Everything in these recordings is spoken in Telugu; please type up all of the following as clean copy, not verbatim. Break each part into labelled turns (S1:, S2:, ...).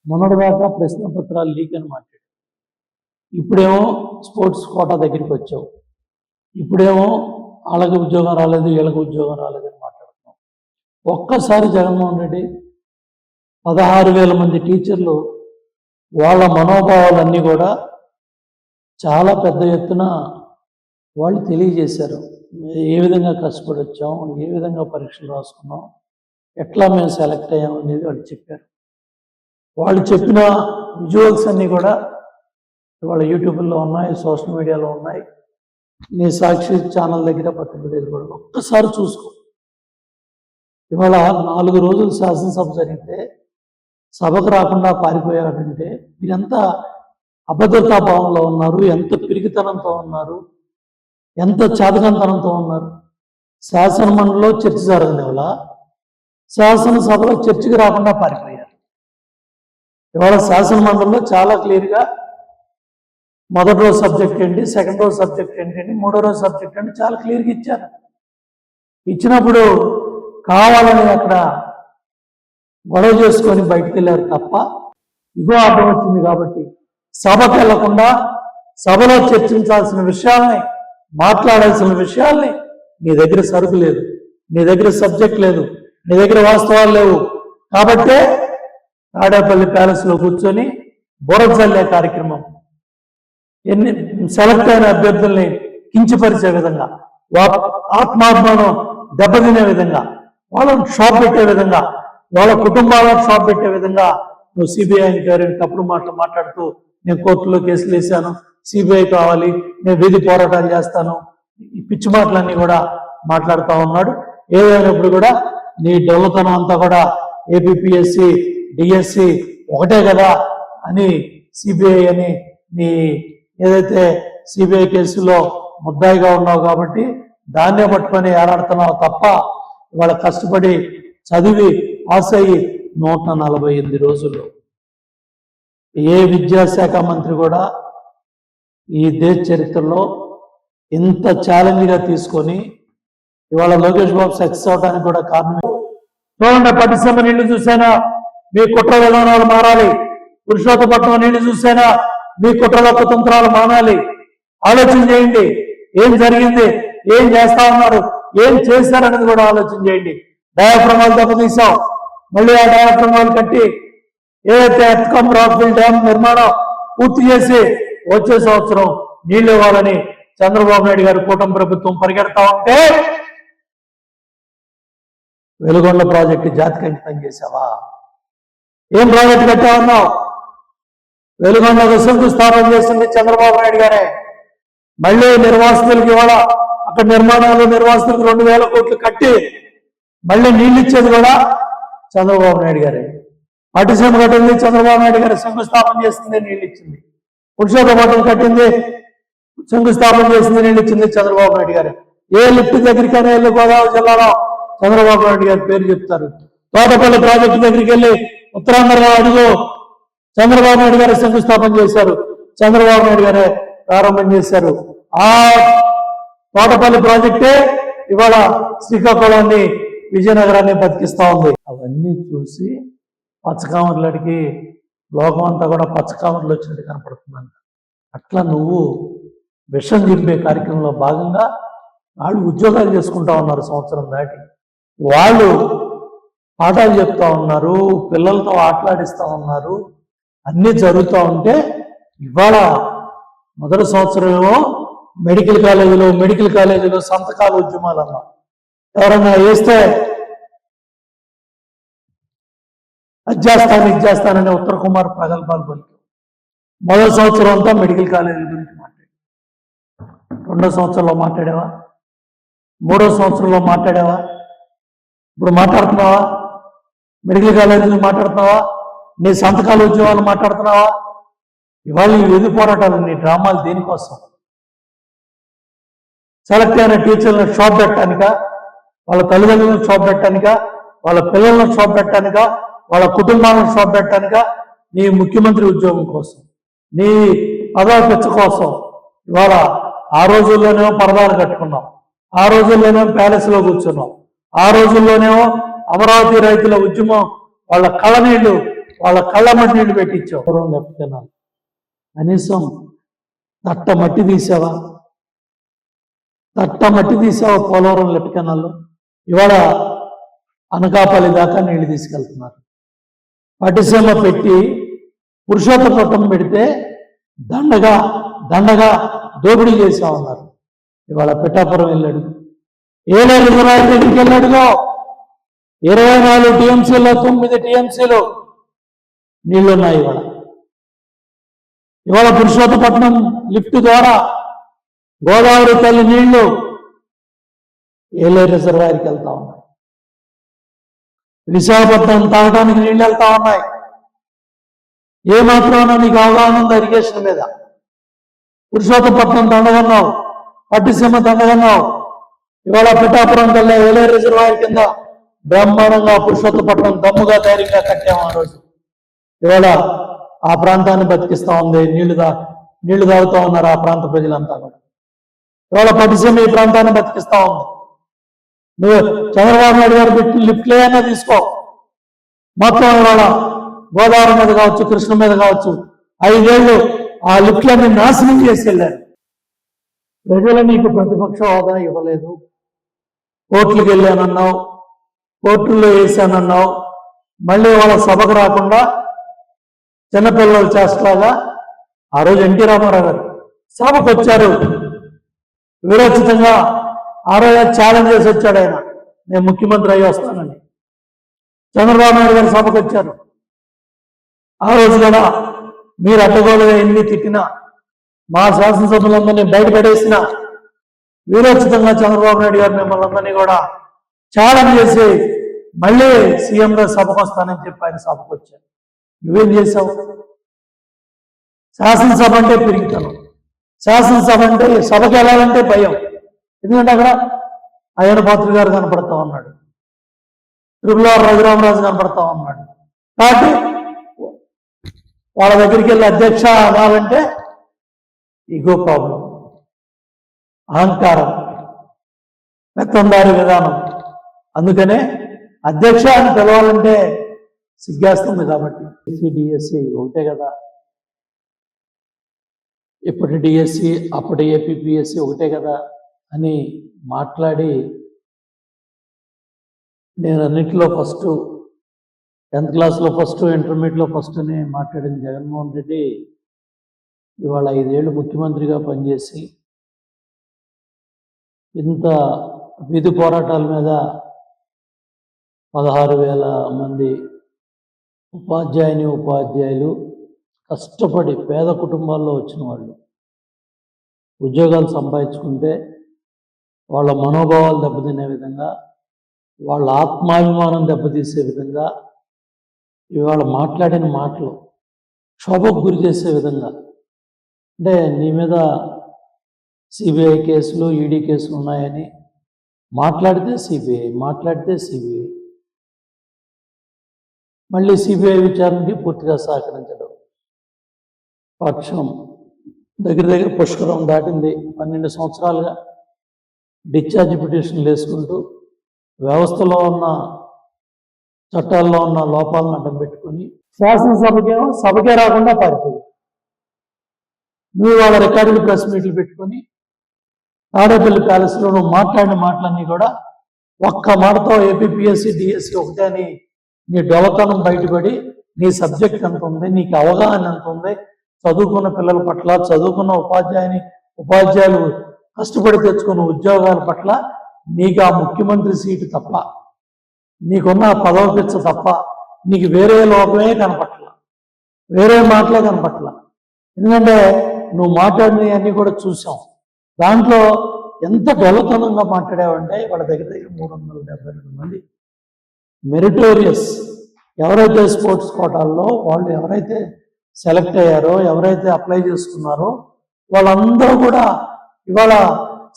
S1: మొన్నటిదాకా ప్రశ్న పత్రాలు లీక్ అని మాట్లాడు. ఇప్పుడేమో స్పోర్ట్స్ కోటా దగ్గరికి వచ్చావు. ఇప్పుడేమో వాళ్ళకి ఉద్యోగం రాలేదు, వీళ్ళకి ఉద్యోగం రాలేదని మాట్లాడుతున్నాం. ఒక్కసారి జగన్మోహన్ రెడ్డి 16,000 మంది టీచర్లు వాళ్ళ మనోభావాలన్నీ కూడా చాలా పెద్ద ఎత్తున వాళ్ళు తెలియజేశారు. ఏ విధంగా కష్టపడి వచ్చాం, ఏ విధంగా పరీక్షలు రాసుకున్నాం, ఎట్లా మేము సెలెక్ట్ అయ్యాం అనేది వాళ్ళు చెప్పారు. వాళ్ళు చెప్పిన విజువల్స్ అన్నీ కూడా ఇవాళ యూట్యూబ్లో ఉన్నాయి, సోషల్ మీడియాలో ఉన్నాయి. నీ సాక్షి ఛానల్ దగ్గర పత్రిక దగ్గర కూడా ఒక్కసారి చూసుకో. ఇవాళ 4 రోజులు శాసనసభ జరిగితే సభకు రాకుండా పారిపోయారంటే మీరంతా అభద్రతా భావంలో ఉన్నారు, ఎంత పిరికితనంతో ఉన్నారు, ఎంత చాతకంతనంతో ఉన్నారు. శాసనమండలిలో చర్చ జరగని వల్ల శాసనసభలో చర్చకి రాకుండా పారిపోయారు. ఇవాళ శాసనమండలిలో చాలా క్లియర్గా మొదటి రోజు సబ్జెక్ట్ ఏంటి, సెకండ్ రోజు సబ్జెక్ట్ ఏంటండి, మూడో రోజు సబ్జెక్ట్ ఏంటి చాలా క్లియర్గా ఇచ్చారు. ఇచ్చినప్పుడు కావాలని అక్కడ గొడవ చేసుకొని బయటకు వెళ్ళారు తప్ప ఇగో అర్థం వచ్చింది కాబట్టి సభకు వెళ్లకుండా సభలో చర్చించాల్సిన విషయాల్ని, మాట్లాడాల్సిన విషయాల్ని నీ దగ్గర సరుకు లేదు, నీ దగ్గర సబ్జెక్ట్ లేదు, నీ దగ్గర వాస్తవాలు లేవు కాబట్టే తాడేపల్లి ప్యాలెస్లో కూర్చొని బుర్ర చల్లే కార్యక్రమం, ఎన్ని సెలెక్ట్ అయిన అభ్యర్థుల్ని కించపరిచే విధంగా, ఆత్మాభిమానం దెబ్బతినే విధంగా, వాళ్ళని షాప్ పెట్టే విధంగా, వాళ్ళ కుటుంబాలను షాప్ పెట్టే విధంగా నువ్వు సిబిఐ ఎంక్వైరీని తప్పుడు మాటలు మాట్లాడుతూ నేను కోర్టులో కేసులు వేశాను, సిబిఐ కావాలి, నేను వీధి పోరాటాలు చేస్తాను, ఈ పిచ్చి మాటలన్నీ కూడా మాట్లాడుతూ ఉన్నాడు. ఏదైనప్పుడు కూడా నీ డొల్లతనం అంతా కూడా ఏపీపీఎస్సి డిఎస్సి ఒకటే కదా అని సిబిఐ అని నీ ఏదైతే సిబిఐ కేసులో ముద్దాయిగా ఉన్నావు కాబట్టి దాన్నే పట్టుకొని ఏలాడుతున్నావు తప్ప ఇవాళ కష్టపడి చదివి పాస్ అయ్యి 148 రోజుల్లో ఏ విద్యాశాఖ మంత్రి కూడా ఈ దేశ చరిత్రలో ఇంత ఛాలెంజ్గా తీసుకొని ఇవాళ లోకేష్ బాబు సక్సెస్ అవడానికి కూడా కారణం. చూడండి, పట్టిసీమ నీళ్లు చూసైనా మీ కుట్ర విధానాలు మారాలి, పురుషోత్తపట్నం నీళ్లు చూసైనా మీ కుట్రల కుతంత్రాలు మానాలి. ఆలోచన చేయండి, ఏం జరిగింది, ఏం చేస్తా ఉన్నారు, ఏం చేశారనేది కూడా ఆలోచన చేయండి. డయాఫ్రమాలు దెబ్బతీసాం, మళ్ళీ ఆ డయాఫ్రమాలు కట్టి ఏదైతే ఎత్కమ్ రాక్విల్ డ్యామ్ నిర్మాణం పూర్తి చేసి వచ్చే సంవత్సరం నీళ్లు ఇవ్వాలని చంద్రబాబు నాయుడు గారు కూటమి ప్రభుత్వం పరిగెడతా ఉంటే వెలుగొండ ప్రాజెక్టు జాతికి అంకితం చేశావా? ఏం ప్రాజెక్టు కట్టావన్నావు? వెలుగొండకు శంకుస్థాపన చేసింది చంద్రబాబు నాయుడు గారే. మళ్ళీ నిర్వాసితులకి ఇవాళ అక్కడ నిర్మాణాలు నిర్వాసితులకు 2,000 కోట్లు కట్టి మళ్ళీ నీళ్ళు ఇచ్చేది కూడా చంద్రబాబు నాయుడు గారే. పట్టిసీమ కట్టింది చంద్రబాబు నాయుడు గారు, శంకుస్థాపన చేసింది, నీళ్ళు ఇచ్చింది. పురుషోత్తపట్నం కట్టింది, శంకుస్థాపన చేసింది, నీళ్ళు ఇచ్చింది చంద్రబాబు నాయుడు గారు. ఏ లిఫ్ట్ దగ్గరికైనా వెళ్ళి గోదావరి జిల్లాలో చంద్రబాబు నాయుడు గారి పేరు చెప్తారు. తోటపల్లి ప్రాజెక్టు దగ్గరికి వెళ్ళి ఉత్తరాంధ్రలో అడుగు, చంద్రబాబు నాయుడు గారు శంకుస్థాపన చేశారు, చంద్రబాబు నాయుడు గారే ప్రారంభం చేశారు. ఆ తోటపల్లి ప్రాజెక్టే ఇవాళ శ్రీకాకుళాన్ని, విజయనగరాన్ని బతికిస్తా ఉంది. అవన్నీ చూసి పచ్చకామర్లడికి లోకం అంతా కూడా పచ్చకామర్లు వచ్చినట్టు కనపడుతుందంట. అట్లా నువ్వు విషం చింపే కార్యక్రమంలో భాగంగా వాళ్ళు ఉద్యోగాలు చేసుకుంటా ఉన్నారు సంవత్సరం దాటి, వాళ్ళు పాఠాలు చెప్తా ఉన్నారు, పిల్లలతో ఆటలాడిస్తూ ఉన్నారు, అన్నీ జరుగుతూ ఉంటే ఇవాళ మొదటి సంవత్సరం ఏమో మెడికల్ కాలేజీలో సంతకాల ఉద్యమాలు అన్నాం. ఎవరన్నా వేస్తే అది చేస్తానని ఉత్తర కుమార్ ప్రగల్భాలు పలికి మొదటి సంవత్సరం అంతా మెడికల్ కాలేజీల గురించి మాట్లాడి, రెండో సంవత్సరంలో మాట్లాడావా? మూడో సంవత్సరంలో మాట్లాడావా? ఇప్పుడు మాట్లాడుతున్నావా? మెడికల్ కాలేజీలు మాట్లాడుతున్నావా? నీ సంతకాల ఉద్యోగాలు మాట్లాడుతున్నావా? ఇవాళ ఈ ఎదు పోరాటాలు, నీ డ్రామాలు దేనికోసం? సెలెక్ట్ అయిన టీచర్లను షాప్ పెట్టడానిక, వాళ్ళ తల్లిదండ్రులను షాప్ పెట్టడానిక, వాళ్ళ పిల్లలను షాప్ పెట్టడానిక, వాళ్ళ కుటుంబాలను షాప్ పెట్టడానిక? నీ ముఖ్యమంత్రి ఉద్యోగం కోసం, నీ పదవి పెచ్చ కోసం ఇవాళ ఆ రోజుల్లోనేమో పరదాలు కట్టుకున్నాం, ఆ రోజుల్లోనేమో ప్యాలెస్లో కూర్చున్నాం, ఆ రోజుల్లోనేమో అమరావతి రైతుల ఉద్యమం వాళ్ళ కళ్ళనీళ్లు వాళ్ళ కళ్ళ మట్టి నీళ్లు పెట్టించావు. లెఫ్ట్ కెనాల్ కనీసం తట్ట మట్టి తీసావా? పోలవరం లెఫ్ట్ కెనాల్లో. ఇవాళ అనకాపల్లి దాకా నీళ్లు తీసుకెళ్తున్నారు. పట్టిసీమ పెట్టి పురుషోత్తపట్నం పెడితే దండగా దోపిడీ చేసా ఉన్నారు. ఇవాళ పిఠాపురం వెళ్ళాడు, ఏలేరు రిజర్వాయర్ దగ్గరికి వెళ్ళాడుగో 24 టీఎంసీలో 9 టీఎంసీలు నీళ్లున్నాయి. ఇవాళ పురుషోత్తపట్నం లిఫ్ట్ ద్వారా గోదావరి తల్లి నీళ్లు ఏలేరు రిజర్వాయర్కి వెళ్తా ఉన్నాయి. విశాఖపట్నం తాగడానికి నీళ్ళు వెళ్తా ఉన్నాయి. ఏమాత్రమైనా నీకు అవగాహన ఉందా ఇరిగేషన్ మీద? పురుషోత్తపట్నం దండగన్నావు, పట్టిసీమ దండగన్నావు. ఇవాళ పిఠాపురం కల్లా ఏలేరు రిజర్వాయర్ కింద బ్రహ్మాండంగా పురుషోత్తపట్నం దమ్ముగా ధైర్యంగా కట్టాము ఆ రోజు. ఇవాళ ఆ ప్రాంతాన్ని బతికిస్తా ఉంది. నీళ్లు తాగుతూ ఉన్నారు ఆ ప్రాంత ప్రజలంతా కూడా. ఇవాళ పట్టిసీమ ఈ ప్రాంతాన్ని బతికిస్తా ఉంది. నువ్వు చంద్రబాబు నాయుడు గారు పెట్టి లిఫ్ట్లు ఏమైనా తీసుకో, మొత్తం ఇవాళ గోదావరి మీద కావచ్చు, కృష్ణ మీద కావచ్చు, 5 ఏళ్ళు ఆ లిఫ్ట్లన్నీ నాశనం చేసి వెళ్ళారు. ప్రజలు నీకు ప్రతిపక్ష హోదా ఇవ్వలేదు. కోర్టులకు వెళ్ళానన్నావు, కోర్టుల్లో వేసానన్నావు. మళ్ళీ వాళ్ళ సభకు రాకుండా చిన్నపిల్లలు చేస్తాగా ఆ రోజు ఎన్టీ రామారావు గారు సభకు వచ్చారు. విరోచితంగా ఆ రోజు ఛాలెంజ్ చేసి వచ్చాడు ఆయన, నేను ముఖ్యమంత్రి అయ్యి వస్తానని. చంద్రబాబు నాయుడు గారు సభకు వచ్చారు. ఆ రోజు కూడా మీరు అడ్డగోలుగా ఎన్ని తిట్టినా, మా శాసనసభ్యులందరినీ బయటపడేసిన విరోచితంగా చంద్రబాబు నాయుడు గారు మిమ్మల్ని అందరినీ కూడా ఛాలెంజ్ చేసి మళ్ళీ సీఎంగా సభకు వస్తానని చెప్పి ఆయన సభకు వచ్చారు. నువ్వేం చేశావు? శాసనసభ అంటే పెరుగుతాను, శాసనసభ అంటే సభకి వెళ్ళాలంటే భయం. ఎందుకంటే అక్కడ అయ్యన పాత్ర గారు కనపడతా ఉన్నాడు, త్రిపులార్ రఘురామరాజు కనపడతా ఉన్నాడు. కాబట్టి వాళ్ళ దగ్గరికి వెళ్ళి అధ్యక్ష అనాలంటే ఈగో ప్రాబ్లం, అహంకారం, పెత్తందారి విధానం. అందుకనే అధ్యక్ష అని పిలవాలంటే సిగ్గేస్తుంది. కాబట్టి డిఎస్సి ఒకటే కదా, ఇప్పటి డిఎస్సి అప్పటి ఏపీపీఎస్సి ఒకటే కదా అని మాట్లాడి, నేను అన్నింటిలో ఫస్ట్, 10th క్లాస్లో ఫస్ట్, ఇంటర్మీడియట్లో ఫస్ట్ అని మాట్లాడిన జగన్మోహన్ రెడ్డి ఇవాళ 5 ఏళ్ళు ముఖ్యమంత్రిగా పనిచేసి ఇంత వీధి పోరాటాల మీద 16,000 మంది ఉపాధ్యాయులు కష్టపడి పేద కుటుంబాల్లో వచ్చిన వాళ్ళు ఉద్యోగాలు సంపాదించుకుంటే వాళ్ళ మనోభావాలు దెబ్బతినే విధంగా, వాళ్ళ ఆత్మాభిమానం దెబ్బతీసే విధంగా, ఇవాళ మాట్లాడిన మాటలు క్షోభకు గురి చేసే విధంగా, అంటే నీ మీద సిబిఐ కేసులు, ఈడీ కేసులు ఉన్నాయని మాట్లాడితే సిబిఐ, మళ్ళీ సిబిఐ విచారణకి పూర్తిగా సహకరించడం. పక్షం దగ్గర పుష్కరం దాటింది. 12 సంవత్సరాలుగా డిశ్చార్జ్ పిటిషన్లు వేసుకుంటూ వ్యవస్థలో ఉన్న చట్టాల్లో ఉన్న లోపాలను అడ్డం పెట్టుకుని శాసనసభకేమో సభకే రాకుండా పారిపోయి, నువ్వు వాళ్ళ రికార్డులు ప్రెస్ మీట్లు పెట్టుకొని తాడేపల్లి ప్యాలెస్లో నువ్వు మాట్లాడిన మాటలన్నీ కూడా ఒక్క మాటతో ఏపీపీఎస్సీ డిఎస్సి ఒకటే అని నీ డొలతనం బయటపడి, నీ సబ్జెక్ట్ ఎంత ఉంది, నీకు అవగాహన ఎంత ఉంది, చదువుకున్న పిల్లల పట్ల, చదువుకున్న ఉపాధ్యాయులు కష్టపడి తెచ్చుకున్న ఉద్యోగాల పట్ల నీకు ఆ ముఖ్యమంత్రి సీటు తప్ప, నీకున్న పదవి పిచ్చ తప్ప నీకు వేరే లోపమే కనపట్ల, వేరే మాటలే కనపట్ల. ఎందుకంటే నువ్వు మాట్లాడినవన్నీ కూడా చూసాం. దాంట్లో ఎంత డొలతనంగా మాట్లాడావంటే వాళ్ళ దగ్గర 372 మంది మెరిటోరియస్, ఎవరైతే స్పోర్ట్స్ కోటాల్లో వాళ్ళు ఎవరైతే సెలెక్ట్ అయ్యారో, ఎవరైతే అప్లై చేసుకున్నారో వాళ్ళందరూ కూడా ఇవాళ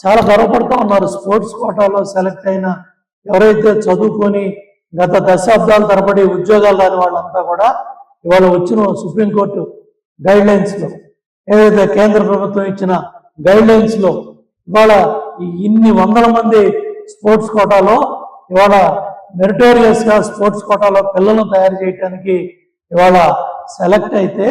S1: చాలా గర్వపడుతూ ఉన్నారు. స్పోర్ట్స్ కోటాలో సెలెక్ట్ అయిన ఎవరైతే చదువుకొని గత దశాబ్దాల తరబడి ఉద్యోగాలు రాని వాళ్ళంతా కూడా ఇవాళ వచ్చిన సుప్రీంకోర్టు గైడ్లైన్స్లో, ఏదైతే కేంద్ర ప్రభుత్వం ఇచ్చిన గైడ్లైన్స్లో ఇవాళ ఇన్ని వందల మంది స్పోర్ట్స్ కోటాలో ఇవాళ మెరిటోరియస్గా స్పోర్ట్స్ కోటాలో పిల్లలను తయారు చేయడానికి ఇవాళ సెలెక్ట్ అయితే